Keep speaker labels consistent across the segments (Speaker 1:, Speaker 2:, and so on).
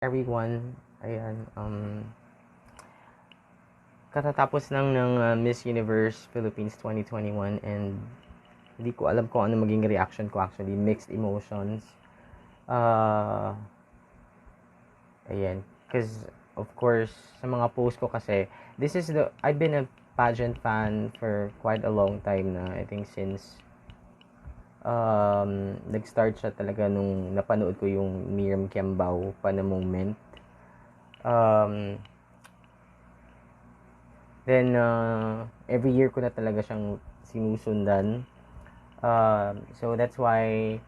Speaker 1: Everyone. Ayan, katatapos lang ng Miss Universe Philippines 2021 and hindi ko alam kung ano maging reaction ko actually. Mixed emotions. Uh, ayan. Because, of course, sa mga post ko kasi, I've been a pageant fan for quite a long time na. I think since nag-start siya talaga nung napanood ko yung Miriam Kiambao pa na moment. Then, every year ko na talaga siyang sinusundan. So, that's why,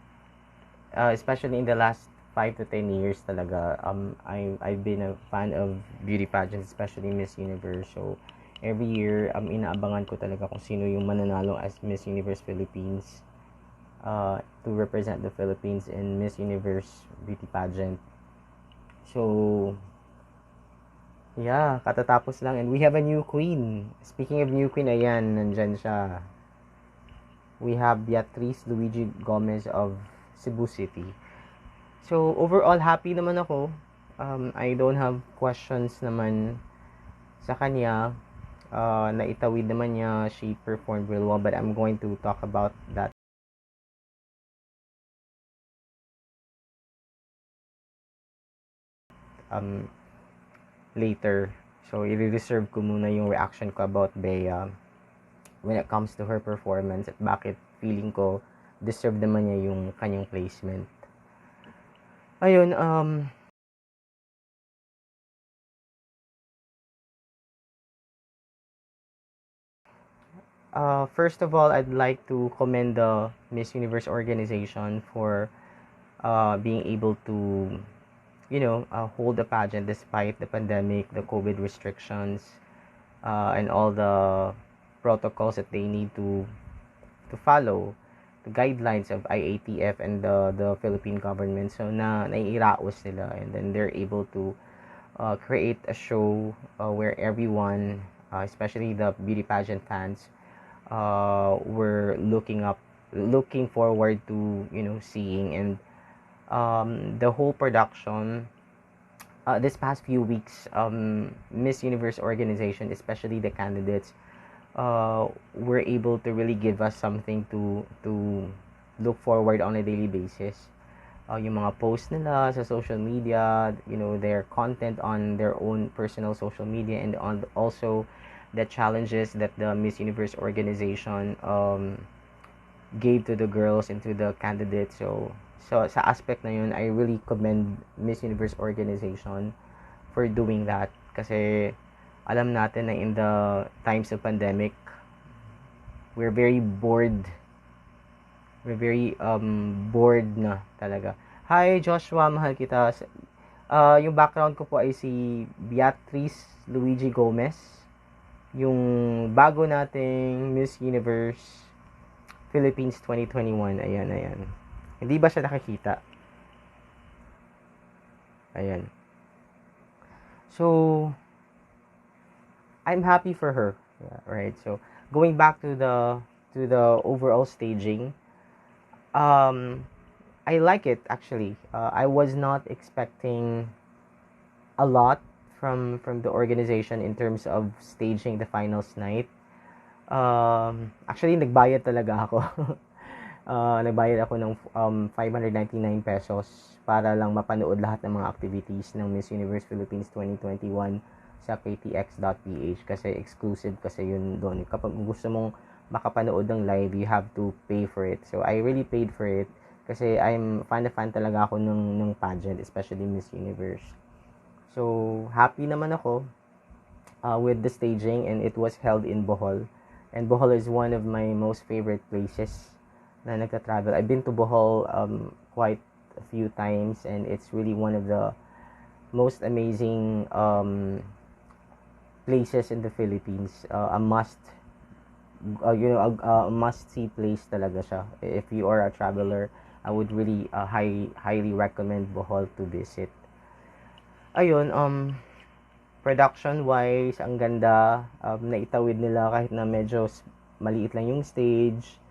Speaker 1: especially in the last 5 to 10 years talaga, I've been a fan of beauty pageants, especially Miss Universe. So, every year, inaabangan ko talaga kung sino yung mananalo as Miss Universe Philippines to represent the Philippines in Miss Universe beauty pageant. So, yeah, katatapos lang and we have a new queen. Speaking of new queen, ayan, nandyan siya. We have Beatrice Luigi Gomez of Cebu City. So, overall, happy naman ako. I don't have questions naman sa kanya. Naitawid naman niya. She performed real well, but I'm going to talk about that later. So, i-reserve ko muna yung reaction ko about Bea when it comes to her performance at bakit feeling ko deserve naman niya yung kanyang placement. Ayun, first of all, I'd like to commend the Miss Universe organization for being able to, hold the pageant despite the pandemic, the COVID restrictions, and all the protocols that they need to follow, the guidelines of IATF and the Philippine government. So naiiraos nila and then they're able to create a show where everyone, especially the beauty pageant fans, were looking forward to seeing. And the whole production this past few weeks, Miss Universe organization, especially the candidates, were able to really give us something to look forward on a daily basis. Yung mga post nila sa social media, their content on their own personal social media, and also the challenges that the Miss Universe organization gave to the girls and to the candidates. So sa aspect na yun, I really commend Miss Universe organization for doing that. Kasi alam natin na in the times of pandemic, we're very bored. We're very bored na talaga. Hi Joshua, mahal kita. Yung background ko po ay si Beatrice Luigi Gomez, yung bago nating Miss Universe Philippines 2021. Ayan. Hindi ba siya nakikita? Ayan. So, I'm happy for her. Yeah, right. So, going back to the overall staging, I like it actually. I was not expecting a lot from the organization in terms of staging the finals night. Actually, nagbayad talaga ako. Nagbayad ako ng 599 pesos para lang mapanood lahat ng mga activities ng Miss Universe Philippines 2021 sa ktx.ph kasi exclusive kasi yun doon. Kapag gusto mong makapanood ng live, you have to pay for it. So, I really paid for it kasi I'm fan talaga ako ng pageant, especially Miss Universe. So, happy naman ako with the staging, and it was held in Bohol. And Bohol is one of my most favorite places na nagta-travel. I've been to Bohol quite a few times, and it's really one of the most amazing places in the Philippines. A must see place talaga siya. If you are a traveler, I would really highly recommend Bohol to visit. Ayun, production wise, ang ganda. Naitawid nila kahit na medyo maliit lang yung stage.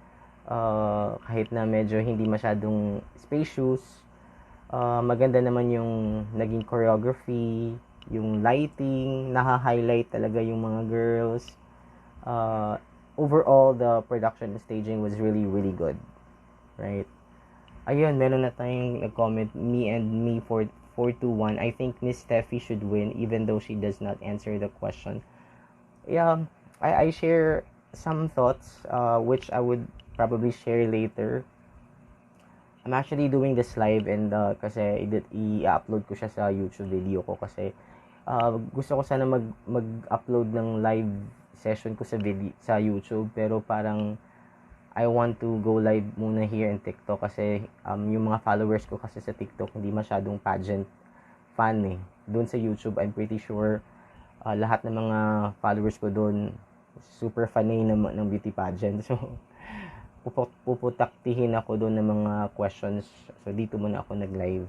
Speaker 1: Kahit na medyo hindi masyadong spacious. Maganda naman yung naging choreography, yung lighting, naha-highlight talaga yung mga girls. Overall, the production and staging was really, really good. Right? Ayun, meron na tayong nag-comment, me and me for 421. I think Miss Steffie should win even though she does not answer the question. Yeah, I share some thoughts which I would probably share later. I'm actually doing this live and kasi i-upload ko siya sa YouTube video ko kasi gusto ko sana mag-upload ng live session ko sa YouTube pero parang I want to go live muna here in TikTok kasi yung mga followers ko kasi sa TikTok hindi masyadong pageant fan eh. Doon sa YouTube, I'm pretty sure lahat ng mga followers ko doon super fanay ng beauty pageant. So, puputaktihin ako doon ng mga questions. So, dito muna ako nag-live.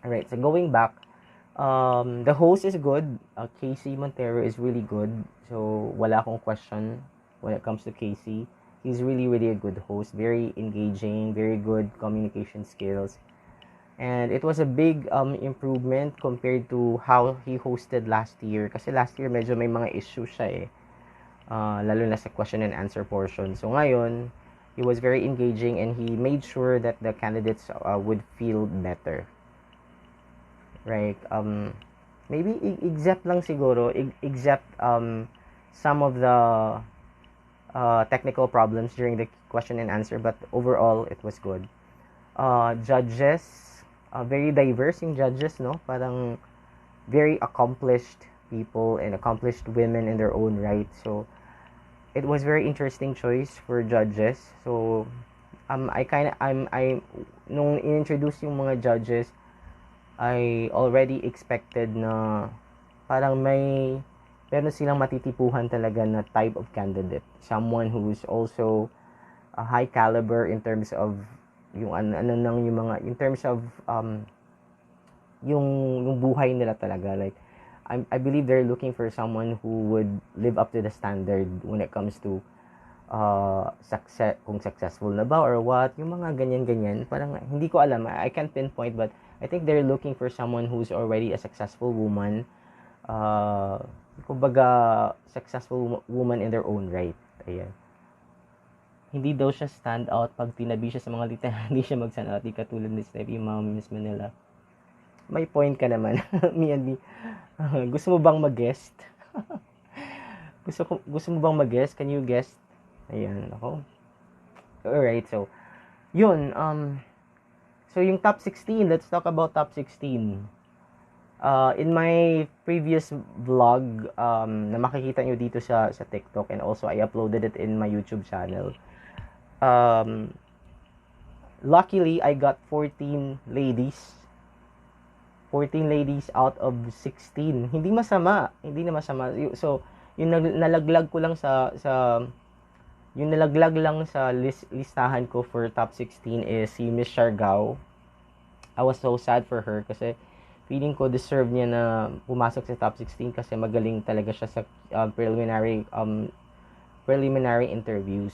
Speaker 1: Alright, so going back, the host is good. Casey Montero is really good. So, wala akong question when it comes to Casey. He's really, really a good host. Very engaging, very good communication skills. And it was a big improvement compared to how he hosted last year. Kasi last year, medyo may mga issues siya eh. Lalo na sa question and answer portion. So ngayon, he was very engaging and he made sure that the candidates would feel better. Right? Maybe except lang siguro, except some of the technical problems during the question and answer, but overall, it was good. Judges, very diverse yung judges, no? Parang very accomplished people and accomplished women in their own right. So, it was very interesting choice for judges. So, nung introduce yung mga judges, I already expected na parang meron silang matitipuhan talaga na type of candidate. Someone who's also a high caliber in terms of yung yung mga in terms of yung buhay nila talaga, like I believe they're looking for someone who would live up to the standard when it comes to success, kung successful na ba or what, yung mga ganyan parang hindi ko alam, I can't pinpoint, but I think they're looking for someone who's already a successful woman, kumbaga successful woman in their own right. Ayan. Hindi daw siya stand out pag tinabi siya sa mga lita, hindi siya mag-stand out, di katulad ni Steffie, Ma'am Miss Manila. May point ka naman. Me and me. Gusto mo bang mag-guest? gusto mo bang mag-guest? Can you guest? Ayan, ako. Alright, so, yun, so yung top 16, let's talk about top 16. In my previous vlog, na makikita nyo dito sa TikTok, and also I uploaded it in my YouTube channel. Luckily, I got 14 ladies out of 16. Hindi masama. Hindi na masama. So, yung nalaglag ko lang yung nalaglag lang sa listahan ko for top 16 is si Miss Siargao. I was so sad for her kasi feeling ko deserve niya na pumasok sa top 16 kasi magaling talaga siya sa preliminary interviews.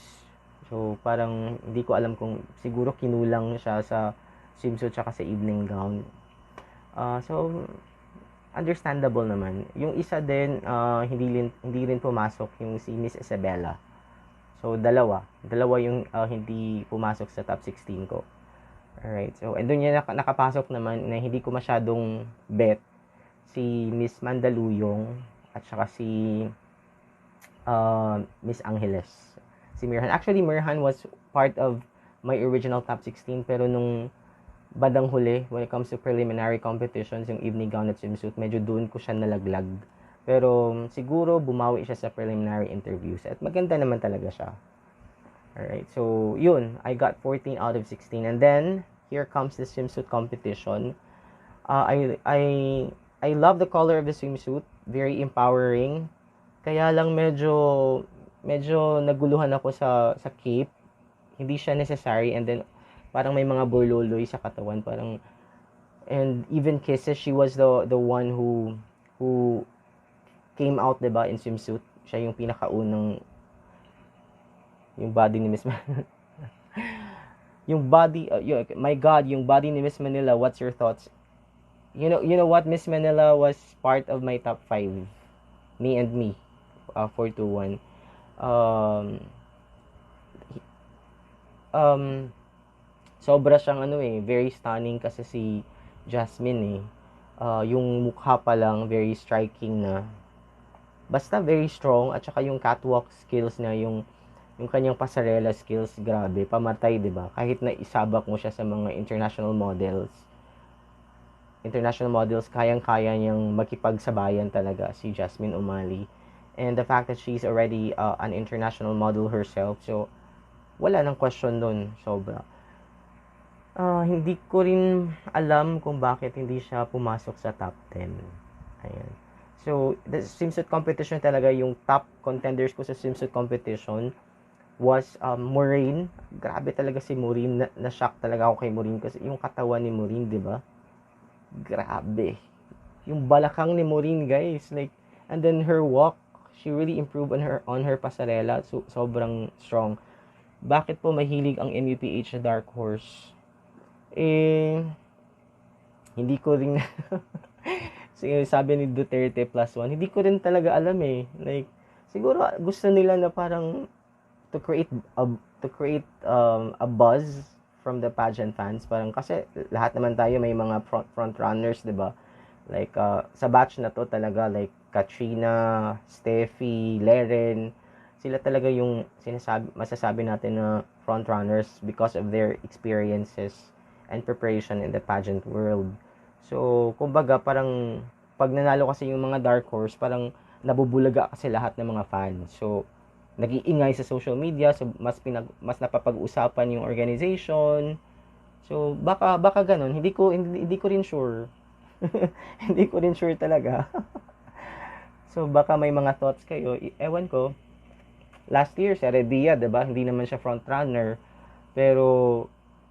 Speaker 1: So, parang hindi ko alam kung siguro kinulang siya sa swimsuit tsaka sa evening gown. So, understandable naman. Yung isa din, hindi rin pumasok yung si Miss Isabella. So, dalawa yung hindi pumasok sa top 16 ko. Alright, so, and doon niya nakapasok naman na hindi ko masyadong bet, si Miss Mandaluyong at saka si Miss Angeles. Si Mirhan. Actually, Mirhan was part of my original top 16, pero nung badang huli, when it comes to preliminary competitions, yung evening gown at swimsuit, medyo doon ko siya nalaglag. Pero siguro bumawi siya sa preliminary interviews at maganda naman talaga siya. Alright, so yun, I got 14 out of 16. And then, here comes the swimsuit competition. I love the color of the swimsuit. Very empowering. Kaya lang medyo naguluhan ako sa cape. Hindi siya necessary. And then, parang may mga bololoy sa katawan. Parang, and even kisses, she was the one who came out, diba, in swimsuit. Siya yung pinakaunang yung body ni Miss Yung body, my God, yung body ni Miss Manila, what's your thoughts? You know what, Miss Manila was part of my top 5. Me and me, 421. Um, um, Sobra siyang very stunning kasi si Jasmine eh. Yung mukha pa lang, very striking na. Basta very strong at saka yung catwalk skills na yung kanyang pasarela skills, grabe, pamatay, 'di ba? Kahit na isabak mo siya sa mga international models, kayang-kaya niyang makipagsabayan talaga si Jasmine Umali. And the fact that she's already an international model herself, so wala nang question doon, sobra. Hindi ko rin alam kung bakit hindi siya pumasok sa top 10. Ayan. So, the swimsuit competition talaga, yung top contenders ko sa swimsuit competition was Maureen. Grabe talaga si Maureen. Na-shock talaga ako kay Maureen kasi yung katawan ni Maureen, di ba? Grabe. Yung balakang ni Maureen, guys. Like, and then her walk, she really improved on her pasarela. So, sobrang strong. Bakit po mahilig ang MUPH na dark horse? Hindi ko rin sabi ni Duterte +1, hindi ko rin talaga alam eh. Like, siguro gusto nila na parang to create a buzz from the pageant fans. Parang kasi lahat naman tayo may mga front runners, 'di ba? Like sa batch na to talaga, like Katrina, Steffie, Leren, sila talaga yung masasabi natin na front runners because of their experiences and preparation in the pageant world. So, kumbaga, parang pag nanalo kasi yung mga dark horse, parang nabubulaga kasi lahat ng mga fans. So, nag-iingay sa social media, so mas napapag-usapan yung organization. So, baka ganun. Hindi ko rin sure. Hindi ko rin sure talaga. So, baka may mga thoughts kayo. Ewan ko. Last year, si Arabia, 'di ba? Hindi naman siya front runner. Pero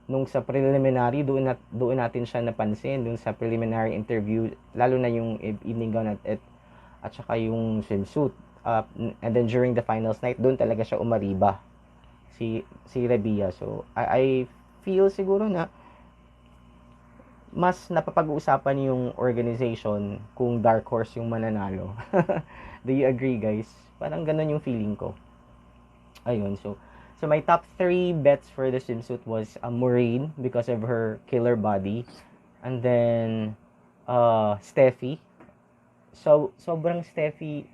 Speaker 1: nung sa preliminary, doon natin siya napansin, doon sa preliminary interview, lalo na yung evening gown at saka yung swimsuit. And then during the finals night, doon talaga siya umariba, si Rebia. So, I feel siguro na mas napapag-uusapan yung organization kung dark horse yung mananalo. Do you agree, guys? Parang ganun yung feeling ko. Ayun, so my top 3 bets for the swimsuit was Maureen because of her killer body. And then, Steffie. So, sobrang Steffie.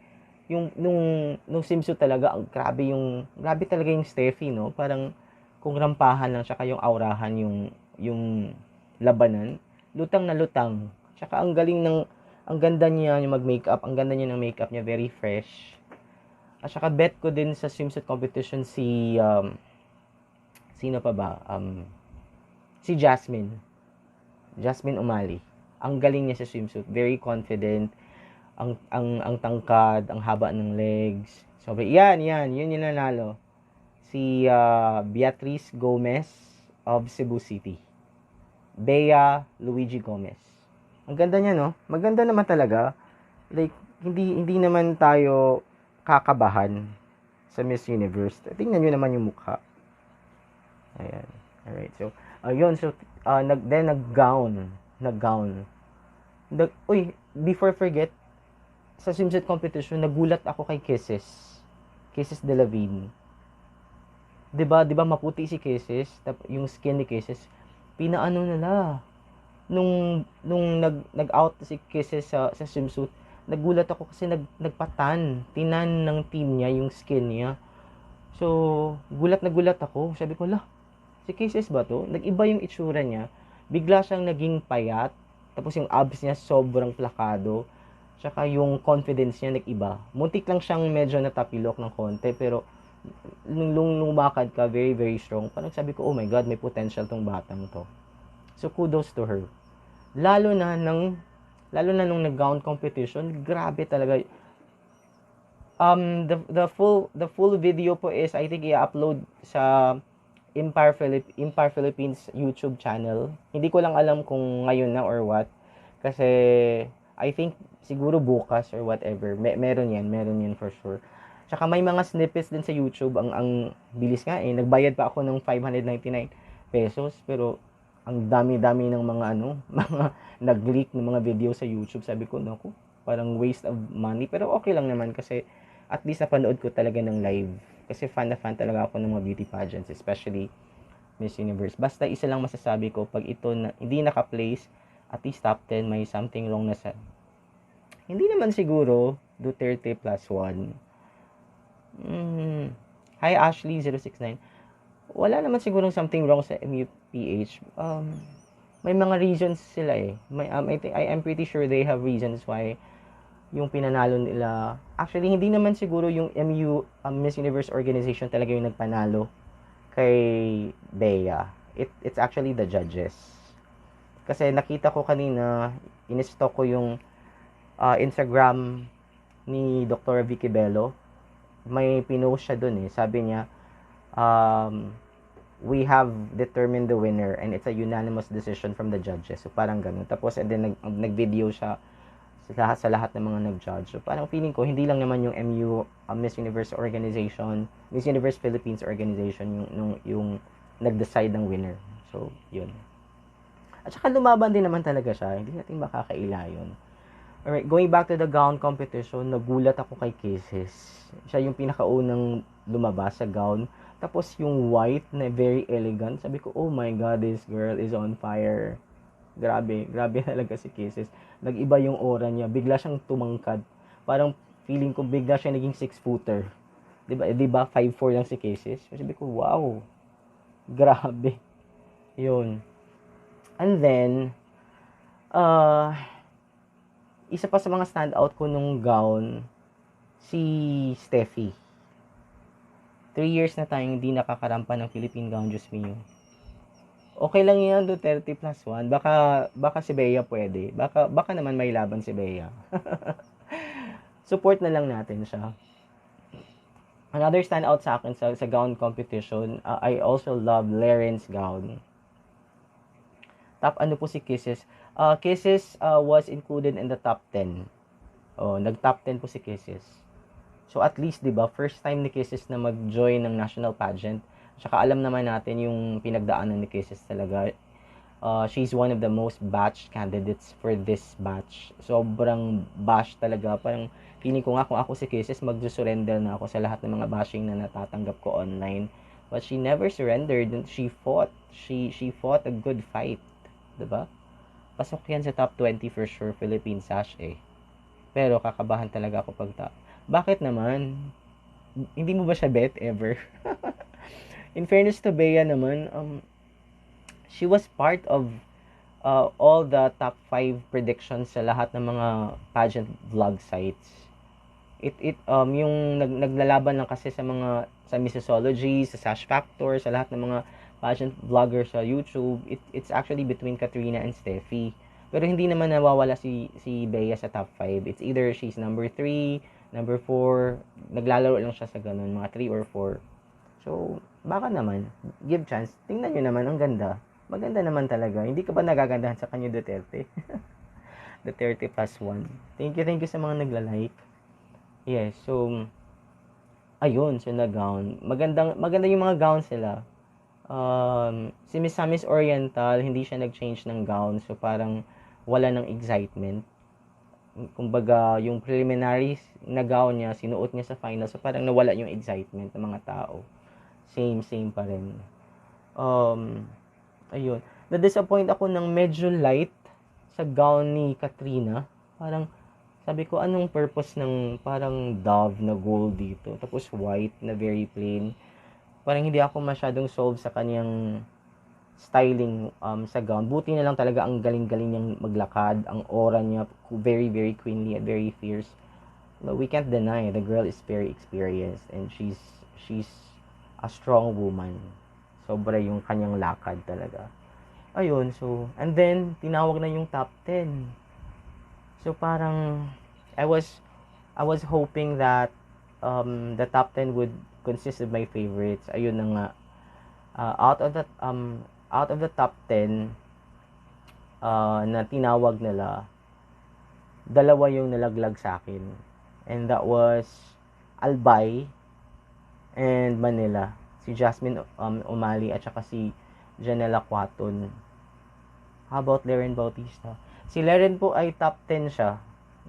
Speaker 1: Nung swimsuit talaga, grabe talaga yung Steffie, no? Parang, kung rampahan lang, tsaka yung aurahan, yung labanan, lutang na lutang. Tsaka ang ganda niya yung mag-makeup, ang ganda niya ng makeup niya, very fresh. At saka bet ko din sa swimsuit competition sino pa ba? Si Jasmine Umali. Ang galing niya sa swimsuit, very confident. Ang tangkad, ang haba ng legs. So, yun yung nanalo. Si Beatrice Gomez of Cebu City. Bea Luigi Gomez. Ang ganda niya, no? Maganda naman talaga. Like, hindi naman tayo kakabahan sa Miss Universe. Tingnan nyo naman yung mukha. Ayan. Alright. So, ayun. So, nag-gown. Before forget, sa swimsuit competition, nagulat ako kay Kisses de la Vigne. Diba maputi si Kisses, yung skin ni Kisses, pinaano nila. Nung nag-out si Kisses sa swimsuit, nagulat ako kasi nagpatan. Tinan ng team niya yung skin niya. So, gulat ako. Sabi ko, si Kisses ba to? Nag-iba yung itsura niya. Bigla siyang naging payat. Tapos yung abs niya sobrang plakado. Tsaka yung confidence niya nag-iba. Muntik lang siyang medyo natapilok ng konti. Pero, nung lumakad ka, very, very strong. Parang sabi ko, oh my God, may potential tong batang to. So, kudos to her. Lalo na nung nag-gown competition, grabe talaga. The full video po is, I think, i-upload sa Empire Philippines YouTube channel. Hindi ko lang alam kung ngayon na or what. Kasi, I think, siguro bukas or whatever. Meron yan for sure. Tsaka may mga snippets din sa YouTube. Ang bilis nga eh. Nagbayad pa ako ng $599. pesos, pero ang dami-dami ng mga mga nag-leak ng mga video sa YouTube. Sabi ko, naku, parang waste of money. Pero okay lang naman kasi at least napanood ko talaga ng live. Kasi fan na fan talaga ako ng mga beauty pageants, especially Miss Universe. Basta isa lang masasabi ko, pag ito na, hindi naka-place, at least top 10, may something wrong na sa... Hindi naman siguro, Duterte plus 1. Hi Ashley069. Wala naman siguro something wrong sa MUPH. May mga reasons sila eh. I'm pretty sure they have reasons why yung pinanalo nila. Actually, hindi naman siguro yung Miss Universe organization talaga yung nagpanalo kay Bea. It's actually the judges. Kasi nakita ko kanina, in-stalk ko yung Instagram ni Dr. Vicky Bello. May pinost siya dun eh. Sabi niya, we have determined the winner and it's a unanimous decision from the judges. So parang ganun. Tapos and then nag-video siya sa lahat ng mga nag-judge. So parang feeling ko hindi lang naman yung Miss Universe organization, Miss Universe Philippines organization yung nag-decide ng winner. So yun. At saka lumaban din naman talaga siya. Hindi natin makakaila yun. Alright, going back to the gown competition, nagulat ako kay Kisses. Siya yung pinakaunang lumabas sa gown. Tapos yung white na very elegant. Sabi ko, oh my God, this girl is on fire. Grabe talaga si Kisses. Nag-iba yung aura niya. Bigla siyang tumangkad. Parang feeling ko bigla siya naging 6-footer. Diba? 5'4" lang si Kisses. Sabi ko, wow. Grabe. Yun. And then, isa pa sa mga standout ko nung gown, si Steffie. 3 years na tayong hindi nakakarampa ng Philippine gown, Diyos mio. Okay lang yan, Duterte plus 1. Baka si Bea pwede. Baka naman may laban si Bea. Support na lang natin siya. Another standout sa akin sa gown competition, I also love Laren's gown. Top ano po si Kisses? Kisses was included in the top 10. Nag-top 10 po si Kisses. So at least, 'di ba, first time ni Kisses na mag-join ng national pageant. Tsaka alam naman natin yung pinagdaanan ni Kisses talaga. She's one of the most batched candidates for this batch. Sobrang bash talaga. Parang feeling ko nga kung ako si Kisses, mag-surrender na ako sa lahat ng mga bashing na natatanggap ko online. But she never surrendered. She fought. She fought a good fight. 'Di ba? Pasok yan sa top 20 for sure, Philippine Sash eh. Pero kakabahan talaga ako pag Bakit naman? Hindi mo ba siya bet ever? In fairness to Bea naman, she was part of all the top 5 predictions sa lahat ng mga pageant vlog sites. Yung naglalaban lang kasi sa Missology, sa Sash Factor, sa lahat ng mga pageant vlogger sa YouTube, it's actually between Katrina and Steffie. Pero hindi naman nawawala si Bea sa top 5. It's either she's number 3, number 4, naglalaro lang siya sa ganun, mga 3 or 4. So, baka naman, give chance. Tingnan nyo naman, ang ganda. Maganda naman talaga. Hindi ka ba nagagandahan sa kanya, Duterte? Duterte plus 1. Thank you sa mga nagla-like. Yes, so, ayun, so na-gown. Maganda yung mga gowns sila. Si Miss Oriental, hindi siya nag-change ng gown. So, parang wala ng excitement. Kumbaga, yung preliminaries na gown niya, sinuot niya sa final. So, parang nawala yung excitement ng mga tao. Same pa rin. Ayun. Na-disappoint ako ng medyo light sa gown ni Katrina. Parang, sabi ko, anong purpose ng parang dove na gold dito? Tapos white na very plain. Parang hindi ako masyadong sold sa kanyang styling sa gown. Buti na lang talaga ang galing-galing niyang maglakad. Ang aura niya, very, very queenly and very fierce. No, we can't deny, the girl is very experienced and she's a strong woman. Sobra yung kanyang lakad talaga. Ayun, so, and then, tinawag na yung top 10. So, parang, I was hoping that the top 10 would consist of my favorites. Ayun na nga. Out of the top 10 na tinawag nila, dalawa yung nalaglag sa akin. And that was Albay and Manila. Si Jasmine Umali at saka si Janela Quaton. How about Leren Bautista? Si Leren po ay top 10 siya.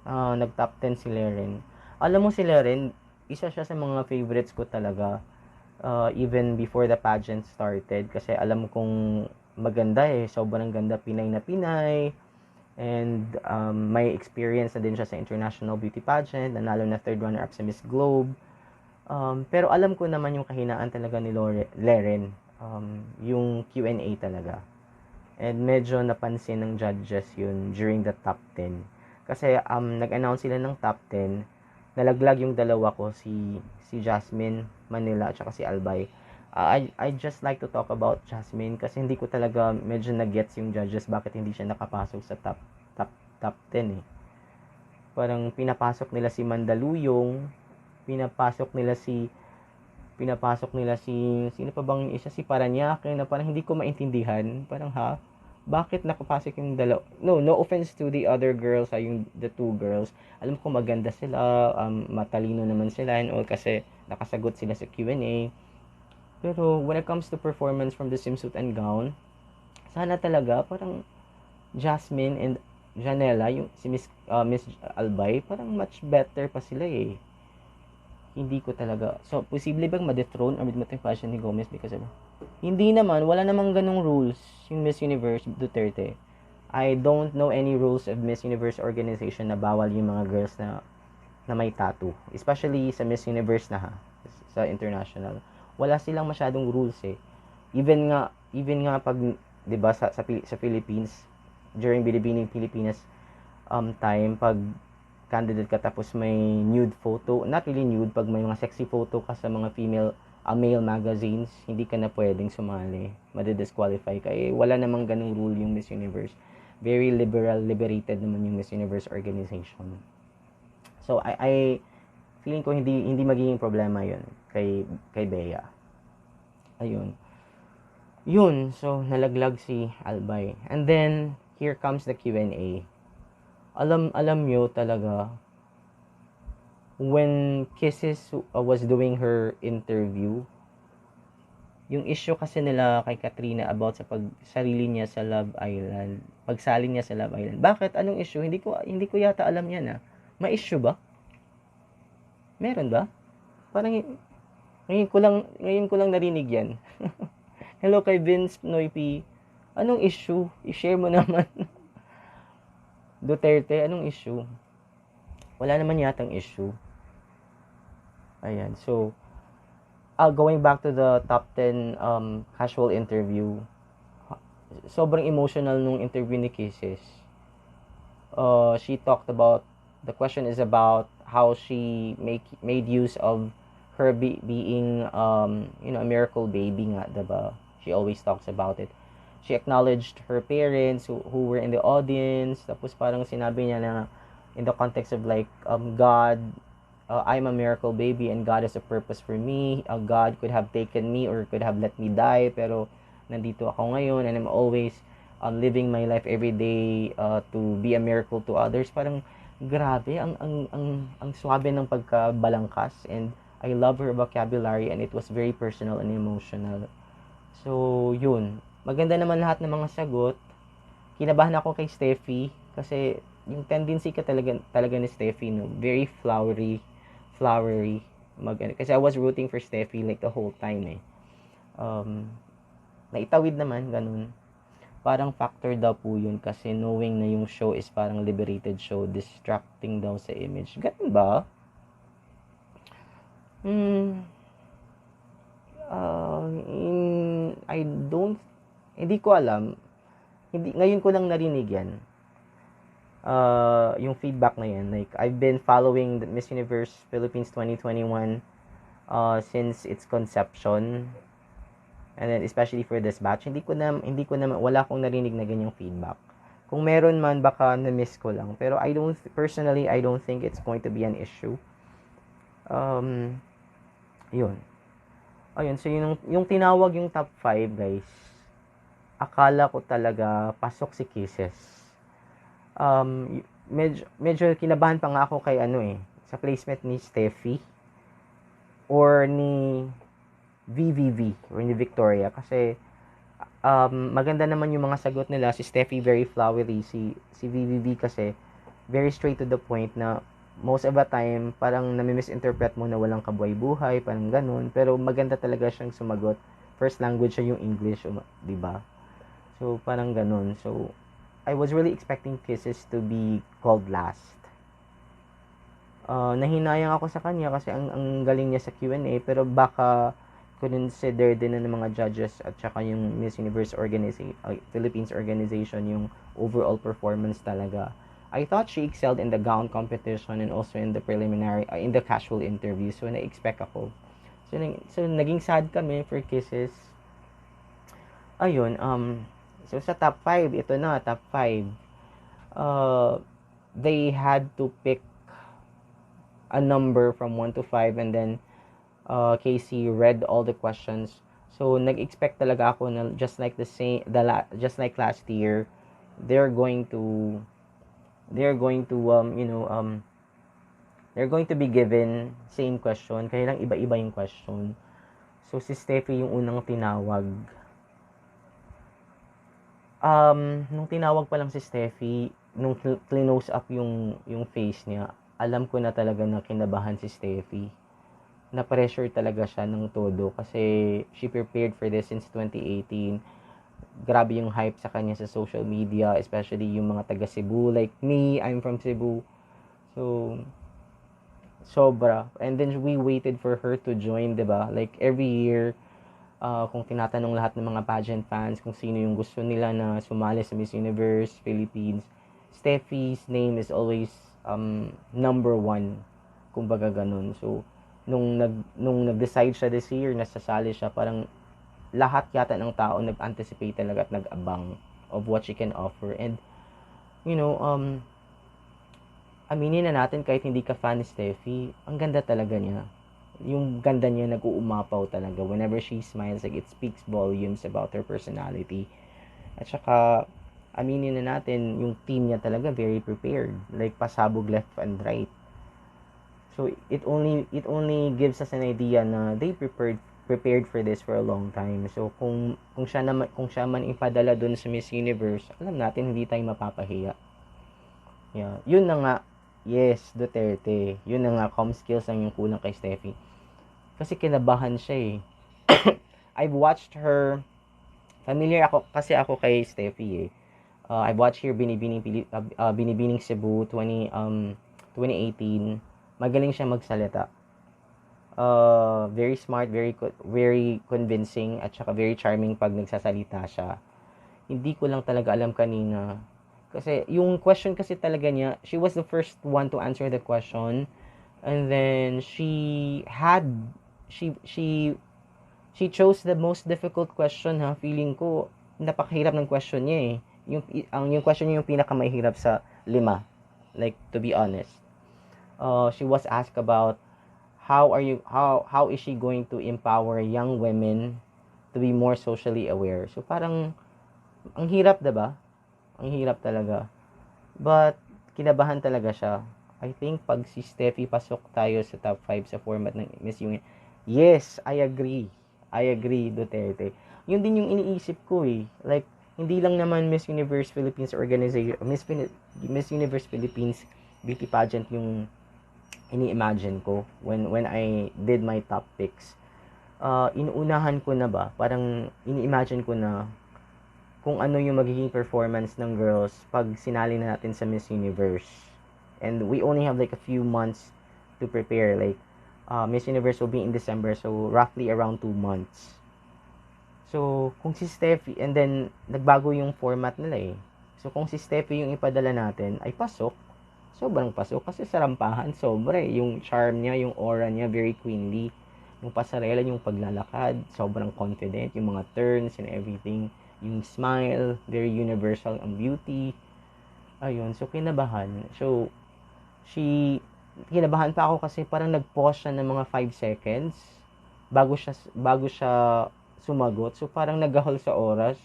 Speaker 1: Nag-top 10 si Leren. Alam mo si Leren, isa siya sa mga favorites ko talaga. Even before the pageant started. Kasi alam kong maganda eh. Sobrang ganda, Pinay na Pinay. And may experience na din siya sa international beauty pageant. Nanalo na 3rd runner-up sa Miss Globe. Pero alam ko naman yung kahinaan talaga ni Leren. Yung Q&A talaga. And medyo napansin ng judges yun during the top 10. Kasi nag-announce sila ng top 10. Nalaglag yung dalawa ko, si Jasmine Manila at saka si Albay. I just like to talk about Jasmine kasi hindi ko talaga medyo na-gets yung judges bakit hindi siya nakapasok sa top 10 eh. Parang pinapasok nila si Mandaluyong, pinapasok nila si sino pa bang isa, si Paranaque, na parang hindi ko maintindihan. Parang bakit nakapasok yung dalawa? No offense to the other girls, yung the two girls. Alam ko maganda sila, matalino naman sila and all kasi nakasagot sila sa Q&A. Pero when it comes to performance from the swimsuit and gown, sana talaga parang Jasmine and Janela, yung si Miss Albay, parang much better pa sila eh. Hindi ko talaga. So, posible bang ma-dethrone or mid-matay fashion ni Gomez because of... Hindi naman, wala namang ganung rules yung Miss Universe Duterte. I don't know any rules of Miss Universe organization na bawal yung mga girls na may tattoo. Especially sa Miss Universe sa international. Wala silang masyadong rules eh. Even nga pag 'di ba sa Philippines during Binibining Pilipinas time, pag candidate ka tapos may nude photo, not really nude, pag may mga sexy photo ka sa mga male magazines, hindi ka na pwedeng sumali. Madi-disqualify ka. Eh, wala namang ganung rule yung Miss Universe. Very liberated naman yung Miss Universe organization. So I feeling ko hindi magiging problema 'yon kay Bea. Ayun. Yun, so nalaglag si Albay. And then here comes the Q&A. Alam nyo talaga, when Kisses was doing her interview, yung issue kasi nila kay Katrina about sa pagsali niya sa Love Island. Bakit? Anong issue? Hindi ko yata alam yan. May issue ba? Meron ba? Parang ngayon ko lang narinig yan. Hello kay Vince Noipi. Anong issue? I-share mo naman. Duterte, anong issue? Wala naman yatang issue. Ayan. So, going back to the top 10 casual interview. Sobrang emotional nung interview ni Kisses. She talked about, the question is about how she made use of her being a miracle baby nga, diba? She always talks about it. She acknowledged her parents who were in the audience. Tapos parang sinabi niya na in the context of like God, I'm a miracle baby and God has a purpose for me. God could have taken me or could have let me die, pero nandito ako ngayon and I'm always living my life every day to be a miracle to others. Parang grabe, ang swabe ng pagkabalangkas, and I love her vocabulary and it was very personal and emotional. So, yun. Maganda naman lahat ng mga sagot. Kinabahan ako kay Steffie kasi yung tendency ka talaga ni Steffie, no? Very flowery. Kasi I was rooting for Steffie like the whole time eh. Naitawid naman, ganun. Parang factor daw po yun kasi knowing na yung show is parang liberated show, distracting daw sa image. Ganun ba? Hindi ko alam. Ngayon ko lang narinig yan. Yung feedback na yan. Like, I've been following the Miss Universe Philippines 2021 since its conception. And then, especially for this batch, wala akong narinig na ganyang feedback. Kung meron man, baka na-miss ko lang. Pero I don't think it's going to be an issue. Yun. Ayun, so yung tinawag yung top 5, guys, akala ko talaga pasok si Kisses. Medyo kinabahan pa nga ako kay sa placement ni Steffie or ni VVV or ni Victoria kasi maganda naman yung mga sagot nila. Si Steffie very flowery, si VVV kasi very straight to the point na most of the time parang nami-misinterpret mo na walang kabuhay-buhay, parang ganun. Pero maganda talaga siyang sumagot. First language siya yung English, 'di ba? So parang ganun. So I was really expecting Kisses to be called last. Nahinayang ako sa kanya kasi ang galing niya sa Q&A, pero baka consider din ng mga judges at saka yung Miss Universe Philippines organization yung overall performance talaga. I thought she excelled in the gown competition and also in the preliminary, in the casual interview. So na-expect ako. So naging sad kami for Kisses. Ayun, so sa top 5, ito na, top 5. They had to pick a number from 1 to 5, and then Casey read all the questions. So nag-expect talaga ako na just like last year, they're going to they're going to be given same question, kaya lang iba-iba yung question. So si Steffie yung unang tinawag. Nung tinawag pa lang si Steffie, nung close up yung face niya, alam ko na talaga na kinabahan si Steffie. Na-pressure talaga siya ng todo kasi she prepared for this since 2018. Grabe yung hype sa kanya sa social media, especially yung mga taga Cebu. Like me, I'm from Cebu. So, sobra. And then we waited for her to join, diba? Like every year, kung tinatanong lahat ng mga pageant fans kung sino yung gusto nila na sumali sa Miss Universe Philippines, Steffie's name is always number 1, kumbaga ganun. So nung nag-decide siya this year na sasali siya, parang lahat yata ng tao nag-anticipate talaga at nag-abang of what she can offer. And aminin na natin, kahit hindi ka fan ni Steffie, ang ganda talaga niya. Yung ganda niya nag-uumapaw talaga whenever she smiles. Like it speaks volumes about her personality. At saka aminin na natin, yung team niya talaga very prepared. Like pasabog left and right. So it only gives us an idea na they prepared for this for a long time. So kung siya man ipadala doon sa Miss Universe, alam natin hindi tayo mapapahiya. Yeah, yun na nga. Yes, Duterte. Yun na nga, com skills ang yung kulang kay Steffie. Kasi kinabahan siya eh. I've watched her, familiar ako kay Steffie eh. I've watched her Binibining Cebu 2018. Magaling siya magsalita. Very smart, very convincing, at saka very charming pag nagsasalita siya. Hindi ko lang talaga alam kanina. Kasi yung question kasi talaga niya, she was the first one to answer the question. And then she chose the most difficult question, ha. Feeling ko napakahirap ng question niya eh. Yung question niya yung pinakamahirap sa 5. Like, to be honest. She was asked about how is she going to empower young women to be more socially aware. So parang ang hirap, 'di ba? Ang hirap talaga. But kinabahan talaga siya. I think pag si Steffie pasok tayo sa top 5 sa format ng Miss Universe. Yes, I agree, Duterte. Yun din yung iniisip ko eh. Like, hindi lang naman Miss Universe Philippines organization, Miss Universe Philippines beauty pageant yung ini-imagine ko when I did my top picks. Inuunahan ko na ba? Parang ini-imagine ko na kung ano yung magiging performance ng girls pag sinali na natin sa Miss Universe. And we only have like a few months to prepare. Like, Miss Universe will be in December, so roughly around 2 months. So, kung si Steffie, and then, nagbago yung format nila eh. So, kung si Steffie yung ipadala natin, ay pasok. Sobrang pasok. Kasi sa rampahan, sobra eh. Yung charm niya, yung aura niya, very queenly. Yung pasarela, yung paglalakad, sobrang confident. Yung mga turns and everything. Yung smile, very universal ang beauty. Ayun, so kinabahan. So, kinabahan pa ako kasi parang nag-pause siya ng mga 5 seconds bago siya sumagot. So, parang nagahol sa oras.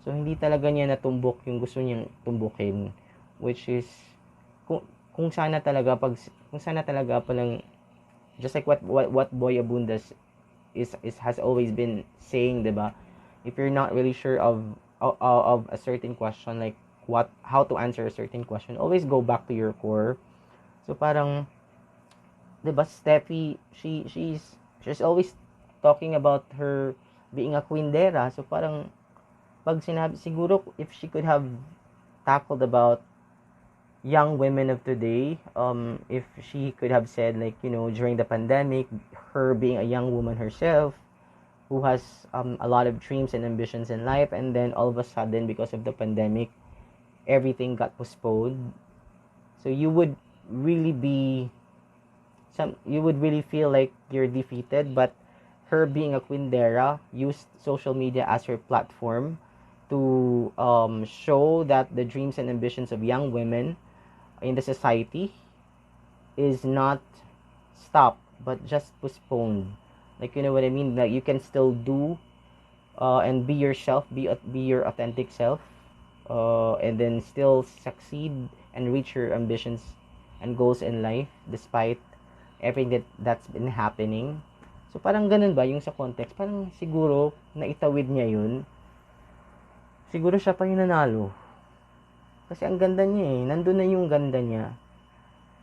Speaker 1: So, hindi talaga niya natumbok yung gusto niyang tumbukin. Which is, kung sana talaga palang, just like what Boy Abundas has always been saying, 'di ba? if you're not really sure of a certain question, like how to answer a certain question, always go back to your core. So parang, 'di ba, Steffi, she's always talking about her being a quindera. So parang pag sinabi, siguro if she could have tackled about young women of today, if she could have said, like, during the pandemic, her being a young woman herself who has a lot of dreams and ambitions in life, and then all of a sudden, because of the pandemic, everything got postponed. So you would really feel like you're defeated. But her being a quindera used social media as her platform to show that the dreams and ambitions of young women in the society is not stopped but just postponed. Like, you know what I mean? Like, you can still do and be yourself, be your authentic self, and then still succeed and reach your ambitions and goals in life despite everything that's been happening. So parang ganun ba yung sa context? Parang siguro naitawid niya yun. Siguro siya pa yung nanalo. Kasi ang ganda niya eh. Nandun na yung ganda niya.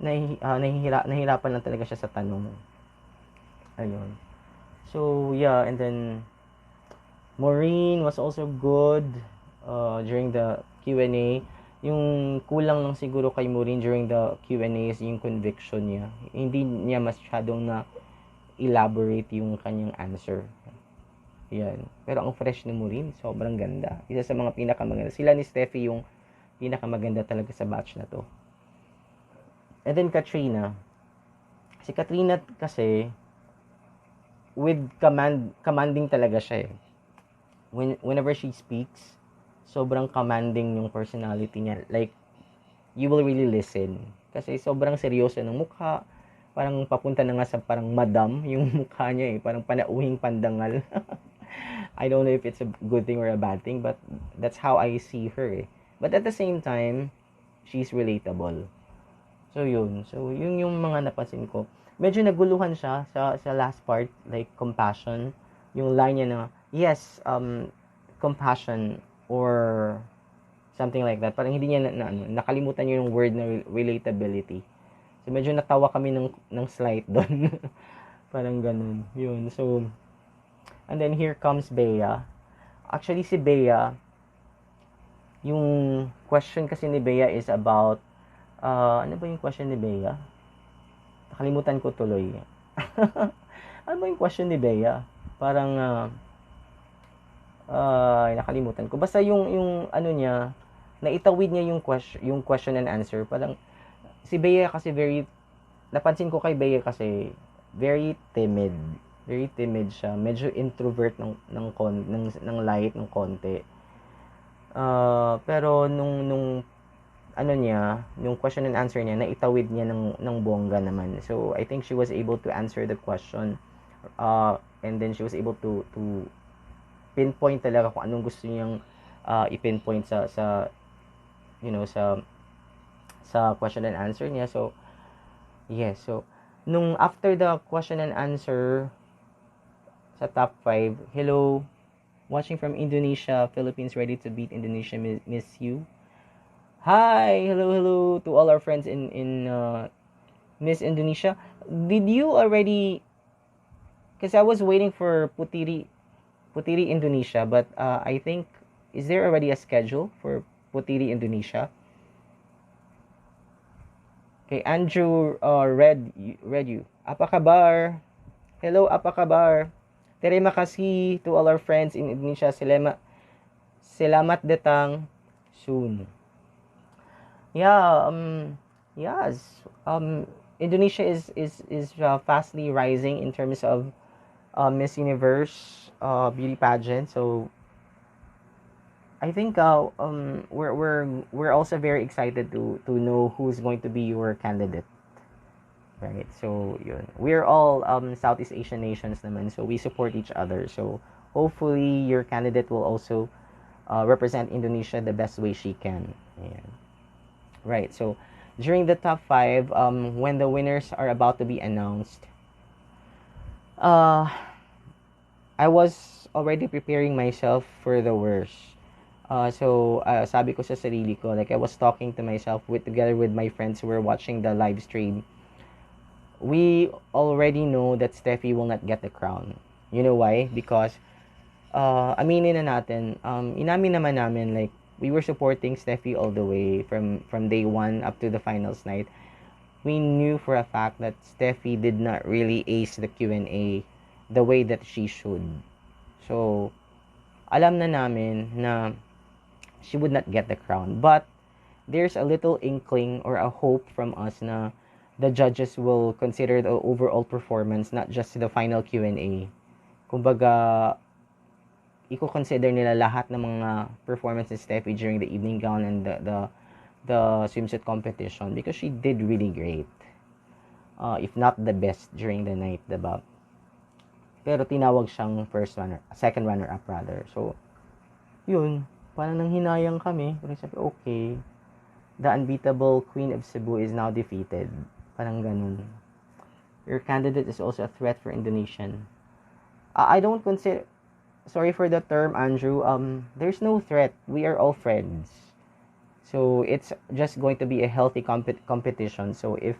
Speaker 1: Nahihirapan lang talaga siya sa tanong. Ayun. So, yeah. And then, Maureen was also good during the Q&A. Yung kulang lang siguro kay Maureen during the Q&A is yung conviction niya. Hindi niya masyadong na elaborate yung kanyang answer. Yan. Pero ang fresh ni Maureen, sobrang ganda. Isa sa mga pinakamaganda. Sila ni Steffie yung pinakamaganda talaga sa batch na to. And then Katrina. Si Katrina kasi, with commanding talaga siya eh. Whenever she speaks, sobrang commanding yung personality niya. Like, you will really listen. Kasi sobrang seryoso ng mukha. Parang papunta na nga sa parang madam yung mukha niya eh. Parang panauhing pandangal. I don't know if it's a good thing or a bad thing, but that's how I see her eh. But at the same time, she's relatable. So yun. So yun yung mga napansin ko. Medyo naguluhan siya sa last part, like compassion. Yung line niya na, yes, compassion or something like that. Parang hindi niya nakalimutan niyo yung word na relatability. So medyo natawa kami ng slight doon. Parang ganun. Yun. So, and then here comes Bea. Actually si Bea, yung question kasi ni Bea is about, ano ba yung question ni Bea? Nakalimutan ko tuloy. Ano ba yung question ni Bea? Parang, nakalimutan ko. Basta yung ano niya, naitawid niya yung question and answer. Parang, si Bea kasi napansin ko kay Bea kasi, very timid. Very timid siya. Medyo introvert ng light, ng konti. Pero nung ano niya, yung question and answer niya, naitawid niya ng bongga naman. So, I think she was able to answer the question. And then she was able to pinpoint talaga kung anong gusto niyang i-pinpoint sa question and answer niya. So, yes. So, nung after the question and answer sa top 5, hello, watching from Indonesia, Philippines ready to beat Indonesia, miss you. Hi, hello to all our friends in Miss Indonesia. Did you already, because I was waiting for Putiri Indonesia, but I think, is there already a schedule for Putiri Indonesia? Okay, Andrew read you. Apa kabar? Hello, apa kabar? Terima kasih to all our friends in Indonesia. Selamat datang soon. Yeah, yes. Indonesia is fastly rising in terms of Miss Universe beauty pageant. So I think we're also very excited to know who's going to be your candidate. Right, so yun. We're all Southeast Asian nations naman, so we support each other. So hopefully your candidate will also represent Indonesia the best way she can. Yeah. Right, so during the top 5, when the winners are about to be announced, I was already preparing myself for the worst. Sabi ko sa sarili ko, like I was talking to myself together with my friends who were watching the live stream. We already know that Steffie will not get the crown. You know why? Because aminin na natin, inamin naman namin, like we were supporting Steffie all the way from day one up to the finals night. We knew for a fact that Steffie did not really ace the Q&A the way that she should. So, alam na namin na she would not get the crown. But, there's a little inkling or a hope from us na the judges will consider the overall performance, not just the final Q&A. Kumbaga, i-consider nila lahat ng mga performance ni Steffie during the evening gown and the swimsuit competition because she did really great. If not the best during the night, diba? Pero tinawag siyang second runner-up rather. So, yun, parang nanghinayang kami. Pero sabi, okay, the unbeatable Queen of Cebu is now defeated. Parang ganun. Your candidate is also a threat for Indonesian. I don't consider, sorry for the term, Andrew, there's no threat. We are all friends. So, it's just going to be a healthy competition. So, if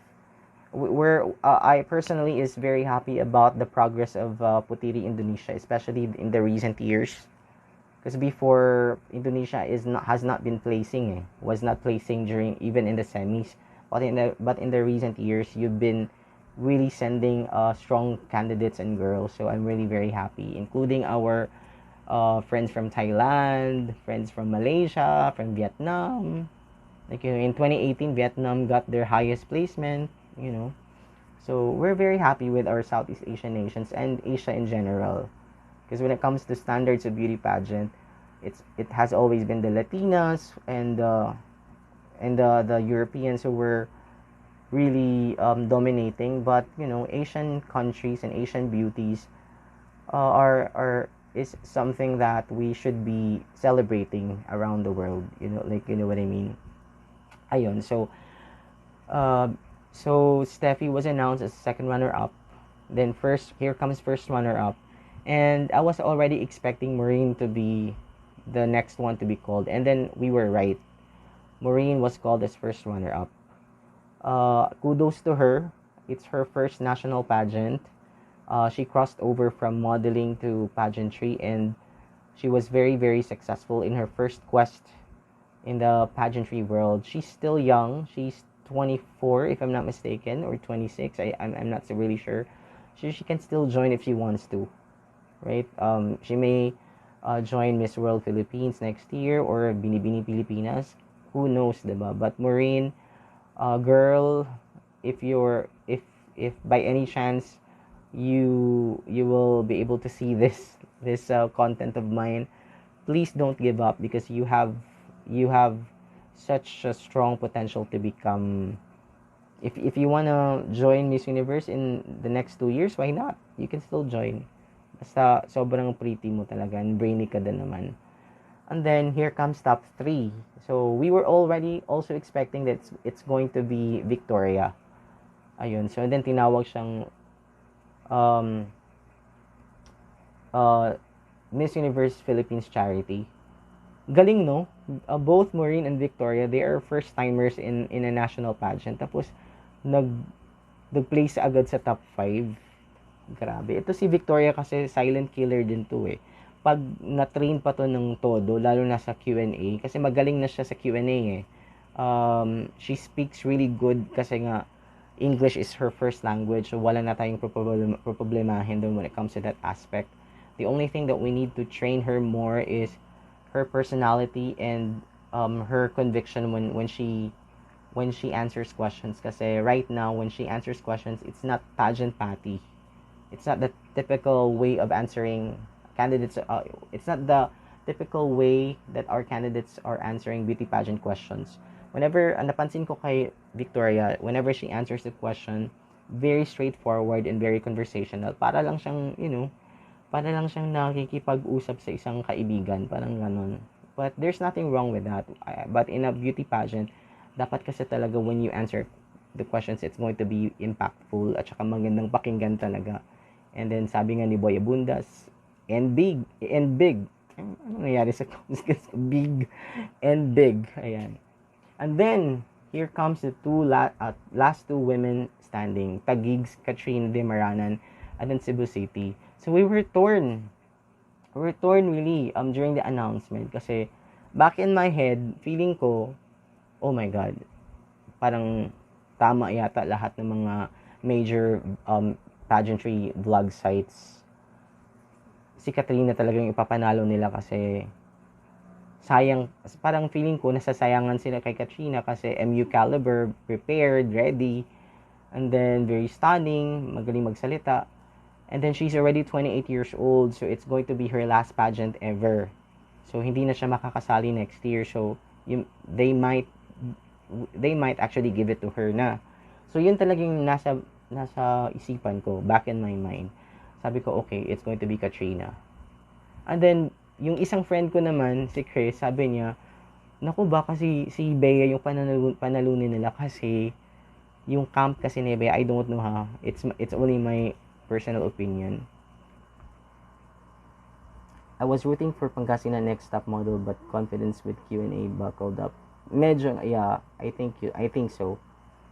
Speaker 1: I personally is very happy about the progress of Putiri Indonesia, especially in the recent years. Because before, Indonesia has not been placing, was not placing during even in the semis. But in the recent years, you've been really sending strong candidates and girls. So I'm really very happy, including our friends from Thailand, friends from Malaysia, from Vietnam. Like, you know, in 2018, Vietnam got their highest placement, you know. So we're very happy with our Southeast Asian nations and Asia in general. Because when it comes to standards of beauty pageant, it has always been the Latinas and the Europeans who were really dominating. But, you know, Asian countries and Asian beauties is something that we should be celebrating around the world, you know, like, you know what I mean. Ayun, so Steffie was announced as second runner-up. Then here comes first runner-up, and I was already expecting Maureen to be the next one to be called, and then we were right. Maureen was called as first runner-up. Kudos to her. It's her first national pageant. She crossed over from modeling to pageantry, and she was very, very successful in her first quest in the pageantry world. She's still young. She's 24, if I'm not mistaken, or 26. I'm not so really sure. She can still join if she wants to, right? She may join Miss World Philippines next year or Binibini Pilipinas. Who knows, diba? But Maureen, girl, if by any chance you will be able to see this content of mine, please don't give up, because you have such a strong potential to become, if you wanna join Miss Universe in the next 2 years, why not? You can still join. Basta sobrang pretty mo talaga and brainy ka din naman. And then here comes top 3. So we were already also expecting that it's going to be Victoria. Ayun. So then tinawag siyang Miss Universe Philippines Charity. Galing, no? Both Maureen and Victoria, they are first timers in a national pageant. Tapos nag-place agad sa top 5. Grabe. Ito si Victoria kasi silent killer din to eh. Pag na-train pa to ng todo, lalo na sa Q&A, kasi magaling na siya sa Q&A eh. She speaks really good kasi nga English is her first language, so wala na tayong problemahin doon when it comes to that aspect. The only thing that we need to train her more is her personality and her conviction when she answers questions. Kasi right now, when she answers questions, it's not pageant patty. It's not the typical way of answering candidates. It's not the typical way that our candidates are answering beauty pageant questions. Whenever, napansin ko kay Victoria, whenever she answers the question, very straightforward and very conversational. Para lang siyang, you know, para lang siyang nakikipag-usap sa isang kaibigan, parang ganon. But there's nothing wrong with that. But in a beauty pageant, dapat kasi talaga when you answer the questions, it's going to be impactful at saka magandang pakinggan talaga. And then sabi nga ni Boy Abundas, and big. Ano nangyari sa big and big. Ayan. And then, here comes the last two women standing. Taguig, Katrina, Dimaranan, and then Cebu City. So we were torn. We were torn really during the announcement kasi back in my head, feeling ko, oh my God, parang tama yata lahat ng mga major pageantry vlog sites. Si Katrina talagang ipapanalo nila kasi sayang, parang feeling ko nasasayangan sila kay Katrina kasi MU caliber, prepared, ready, and then very stunning, magaling magsalita. And then she's already 28 years old, so it's going to be her last pageant ever. So hindi na siya makakasali next year. So they might actually give it to her na. So yun talagang nasa isipan ko, back in my mind. Sabi ko, okay, it's going to be Katrina. And then yung isang friend ko naman, si Chris, sabi niya, naku baka si Bea yung panalunin nila kasi yung camp kasi ni Bea, I don't know ha. It's only my personal opinion. I was rooting for Pangasinan next top model but confidence with Q&A buckled up. Medyo, yeah, I think so.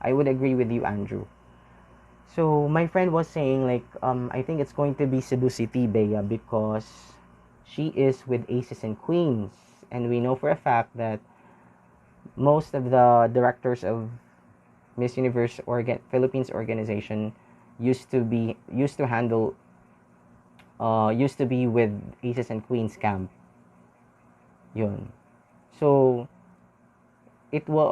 Speaker 1: I would agree with you, Andrew. So, my friend was saying like, I think it's going to be Cebu City, Bea, because she is with Aces and Queens. And we know for a fact that most of the directors of Miss Universe Philippines organization used to be with Aces and Queens camp. Yun. So it will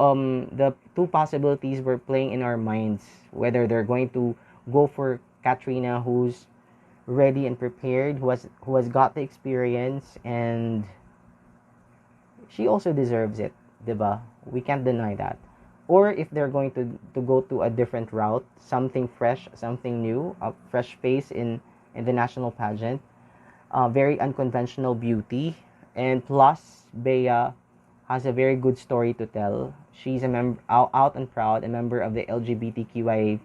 Speaker 1: the two possibilities were playing in our minds, whether they're going to go for Katrina, who's ready and prepared, who has got the experience, and she also deserves it, diba? We can't deny that. Or if they're going to go to a different route, something fresh, something new, a fresh face in the national pageant, very unconventional beauty, and plus Bea has a very good story to tell. She's a member out and proud, a member of the LGBTQIA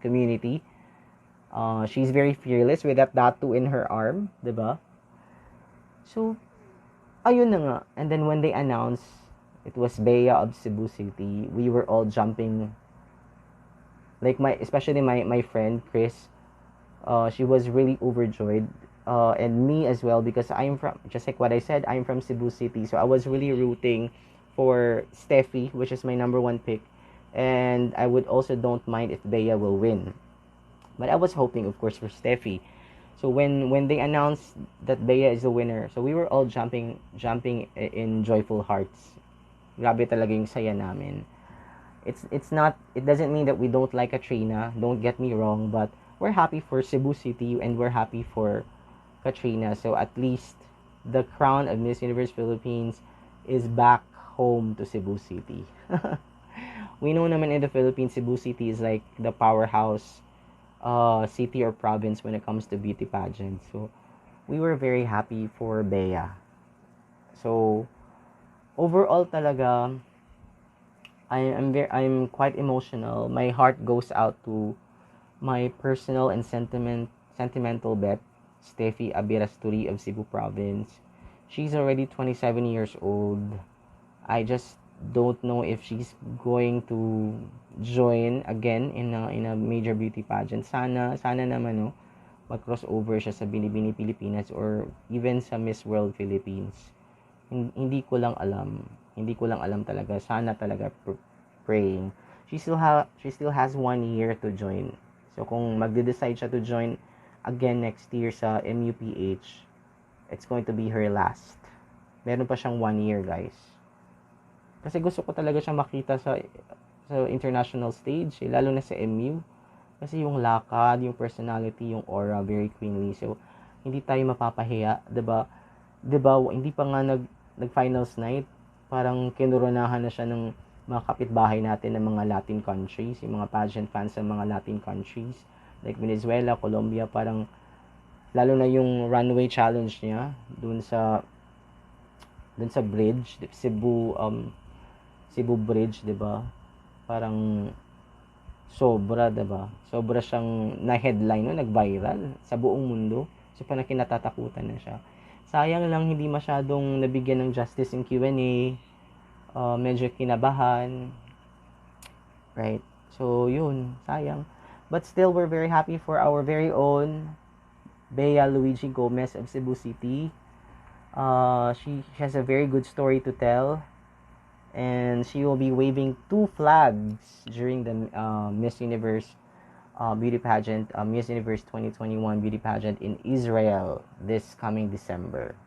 Speaker 1: community. She's very fearless with that tattoo in her arm, diba? So, ayun na nga. And then when they announced it was Bea of Cebu City, we were all jumping. Like especially my friend Chris, she was really overjoyed, and me as well, because I'm from, just like what I said, I'm from Cebu City, so I was really rooting for Steffie, which is my number one pick, and I would also don't mind if Bea will win, but I was hoping, of course, for Steffie. So when they announced that Bea is the winner, so we were all jumping in joyful hearts. Grabe talaga yung saya namin. It doesn't mean that we don't like Katrina, don't get me wrong, but we're happy for Cebu City and we're happy for Katrina. So at least the crown of Miss Universe Philippines is back home to Cebu City. We know naman in the Philippines, Cebu City is like the powerhouse city or province when it comes to beauty pageants. So we were very happy for Bea. So overall talaga, I'm quite emotional. My heart goes out to my personal and sentimental bet, Steffie Aberasturi of Cebu Province. She's already 27 years old. I just don't know if she's going to join again in a major beauty pageant. Sana naman no, mag-crossover siya sa Mabuhay Pilipinas or even sa Miss World Philippines. Hindi ko lang alam talaga. Sana talaga praying. She still has 1 year to join. So kung magde-decide siya to join again next year sa MUPH, it's going to be her last. Meron pa siyang 1 year, guys. Kasi gusto ko talaga siyang makita sa international stage, lalo na sa MU. Kasi yung lakad, yung personality, yung aura, very queenly. So hindi tayo mapapahiya, 'di ba? 'Di ba? Hindi pa nga nag-finals night, parang kinuronahan na siya ng mga kapitbahay natin ng mga Latin countries, yung mga pageant fans ng mga Latin countries like Venezuela, Colombia, parang lalo na yung runway challenge niya dun sa bridge, Cebu Bridge, 'di ba? Parang sobra, 'di ba? Sobra siyang na-headline, no, nag-viral sa buong mundo. So, parang kinatatakutan na siya. Sayang lang hindi masyadong nabigyan ng justice in Q&A. Medyo kinabahan. Right? So, yun. Sayang. But still, we're very happy for our very own Bea Luigi Gomez of Cebu City. She has a very good story to tell. And she will be waving 2 flags during the Miss Universe beauty pageant, Miss Universe 2021 beauty pageant in Israel this coming December.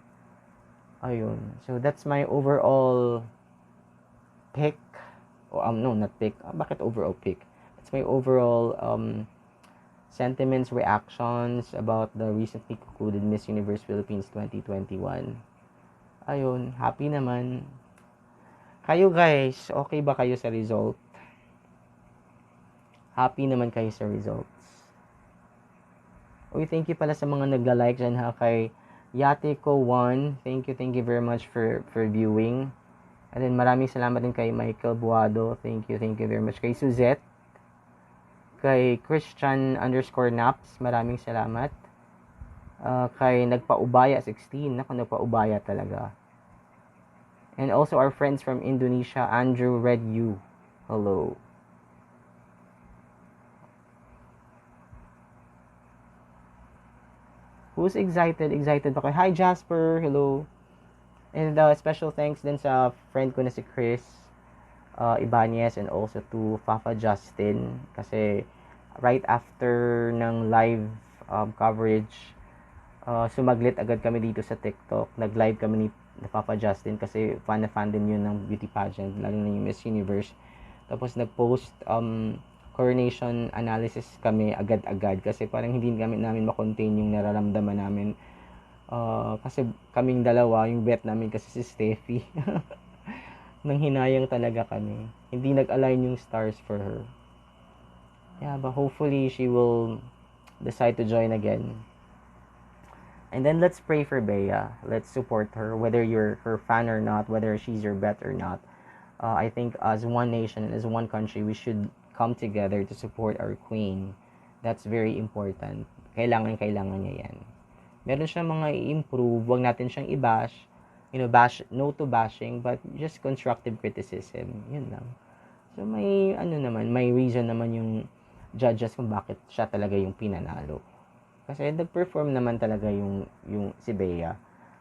Speaker 1: Ayun. So, that's my overall pick. No, not pick. Bakit overall pick? That's my overall sentiments, reactions about the recently concluded Miss Universe Philippines 2021. Ayun. Happy naman. Kayo guys, okay ba kayo sa result? Happy naman kayo sa results. Uy, thank you pala sa mga nagla-like dyan ha, kay Yateko1. Thank you very much for viewing. And then maraming salamat din kay Michael Buado. Thank you very much. Kay Suzette. Kay Christian_Naps. Maraming salamat. Kay Nagpaubaya16. Naku, Nagpaubaya talaga. And also our friends from Indonesia, Andrew Red U. Hello. Who's excited? Excited ba kayo? Hi Jasper, hello. And special thanks din sa friend ko na si Chris Ibanez and also to Fafa Justin kasi right after ng live coverage, sumaglit agad kami dito sa TikTok. Nag-live kami ni Fafa Justin kasi fan din yun ng beauty pageant, lalo na yung Miss Universe. Tapos nag-post coronation analysis kami agad-agad kasi parang hindi namin makontain yung nararamdaman namin. Kasi kaming dalawa, yung bet namin kasi si Steffie. Nang hinayang talaga kami. Hindi nag-align yung stars for her. Yeah, but hopefully she will decide to join again. And then let's pray for Bea. Let's support her, whether you're her fan or not, whether she's your bet or not. I think as one nation and as one country, we should come together to support our queen. That's very important. Kailangan niya yan. Meron siyang mga i-improve, wag natin siyang i-bash. Bash, no to bashing, but just constructive criticism. Yun lang. So may may reason naman yung judges kung bakit siya talaga yung pinanalo. Kasi nag-perform naman talaga yung si Bea,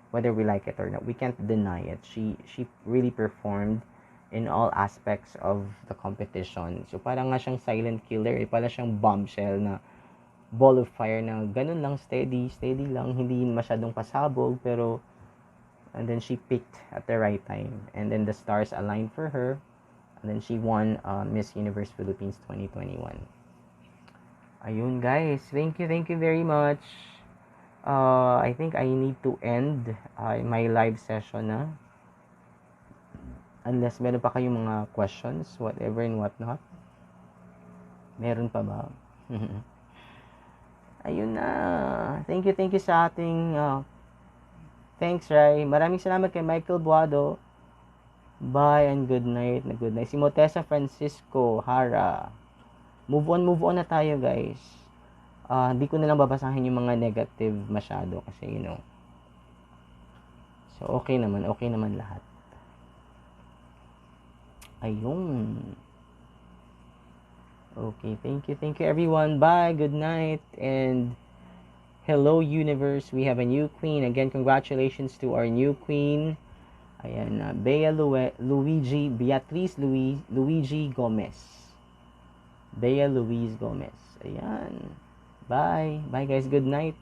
Speaker 1: whether we like it or not. We can't deny it. She really performed in all aspects of the competition. So, parang nga siyang silent killer. Parang siyang bombshell na ball of fire na ganun lang, steady lang. Hindi masyadong pasabog, pero and then she picked at the right time. And then the stars aligned for her. And then she won Miss Universe Philippines 2021. Ayun, guys. Thank you very much. I think I need to end my live session na. Unless meron pa kayong mga questions, whatever and whatnot. Meron pa ba? Ayun na. Thank you sa ating thanks, Ray. Maraming salamat kay Michael Buado. Bye and good night. Good night. Si Motessa Francisco Hara. Move on na tayo, guys. Hindi ko na lang babasahin yung mga negative masyado kasi So okay naman lahat. Ayun. Okay, thank you everyone. Bye, good night, and hello universe. We have a new queen. Again, congratulations to our new queen. Ayan, Beatrice Luigi Gomez. Bea Louise Gomez. Ayan. Bye. Bye guys, good night.